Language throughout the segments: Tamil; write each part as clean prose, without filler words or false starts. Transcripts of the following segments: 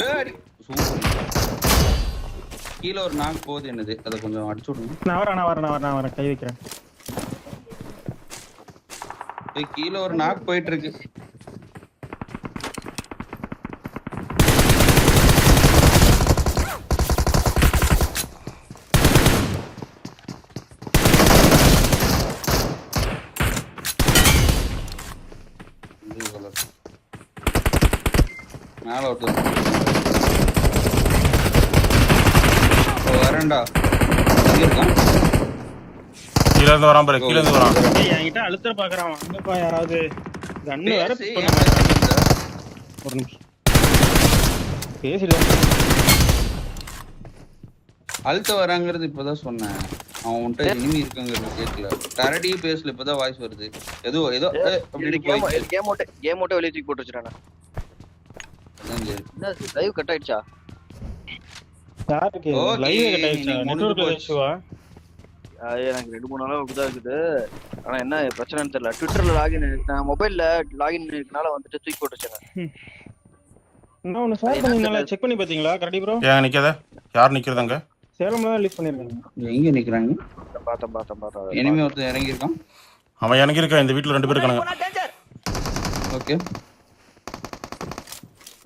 ஏடி சூப்பர். கீழ ஒரு நாக் போகுது என்னது, அத கொஞ்சம் அடிச்சு விடுங்க. நான் வரேன் கை வைக்கிறேன். கீழ ஒரு நாக் போயிட்டு இருக்கு. மேல ஒருத்தர் வரேன்டா. எங்க இருக்கான்? கீழ இருந்து வரான் பாரு, கீழ இருந்து வரான். ஏய் என்கிட்ட அழுத்தற பாக்குறான். அங்கப்பா யாராவது கன்னு வேற ஒரு நிமிஷம் பேசிடு. அழுத்த வராங்கிறது இப்பதான் சொன்னேன். அவன் உன்கிட்ட இனிமே இருக்குங்கிறது கேட்கல. கரடி பேசல, இப்பதான் வாய்ஸ் வருது. ஏதோ அப்படி கேம் ஓட்ட வெளிய தூக்கி போட்டு வச்சிரானே. என்ன லைவ் கட் ஆயிடுச்சா? யாருக்கு லைவ் கட் ஆயிடுச்சா? நெட்வொர்க்ல இஷ்யூவா? எனக்கு 2-3 நாளா அப்படிதான் இருக்குது. ஆனா என்ன பிரச்சனைன்னு தெரியல. ட்விட்டர்ல லாகின், நான் மொபைல்ல லாகின் இருக்கனால வந்துட்டு தூக்கி போட்டு வச்சேன். நான் ஒன்னு ஷேர் பண்ணீங்களா, செக் பண்ணி பாத்தீங்களா? Correct bro. ஏன் நிக்காத? யார் நிக்கிறதாங்க? சேலம்ல தான் ரிலீஸ் பண்ணிருக்காங்க. எங்க நிக்கறாங்க? பார்த்தேன். எனிமே ஒருத்தன் இறங்கி இருக்கான். அவன் இறங்கி இருக்கான். இந்த வீட்ல 2 பேர் இருக்காங்க. ஓகே.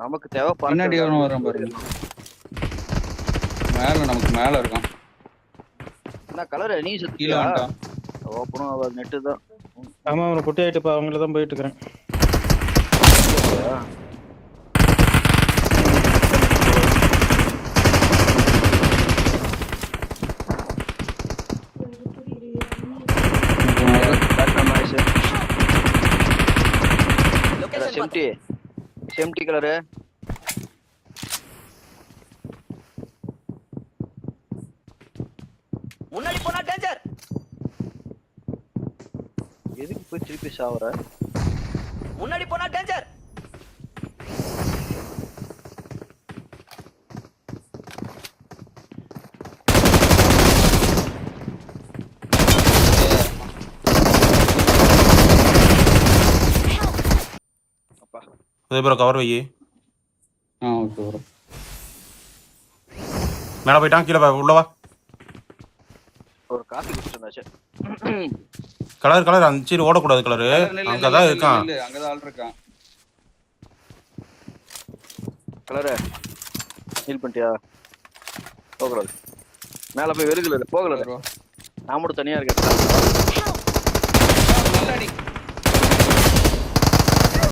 நமக்கு தேவை பின்னாடி அவன் வரான் பாருங்க. மேல நமக்கு மேல இருக்கான். என்ன கலர் நீ கீழ சுத்தியா? வந்துட்டான். ஓபனும் அவ நெட் தான். ஆமா அவன குட்டி ஆயிட்டு பா, அவங்கள தான் போயிட்டு இருக்கேன். செம்டி கலரு முன்னாடி போனா டேஞ்சர். எதுக்கு போய் திருப்பி சாவற? முன்னாடி போனா டேஞ்சர். அதே ப்ரோ கவர் வை. Okay bro. மேல போய்ட்டான், கீழ வா, உள்ள வா. ஒரு காபி குடிச்சனாச்சு. கலர் அந்த சீர் ஓட கூடாது. கலர் அங்கதான் இருக்கான். அங்கதான் ஆள் இருக்கான். கலர் ஹீல் பண்ணிட்டியா? போகல. மேல போய் வெறுகல போகல. நான் மட்டும் தனியா இருக்கேன்.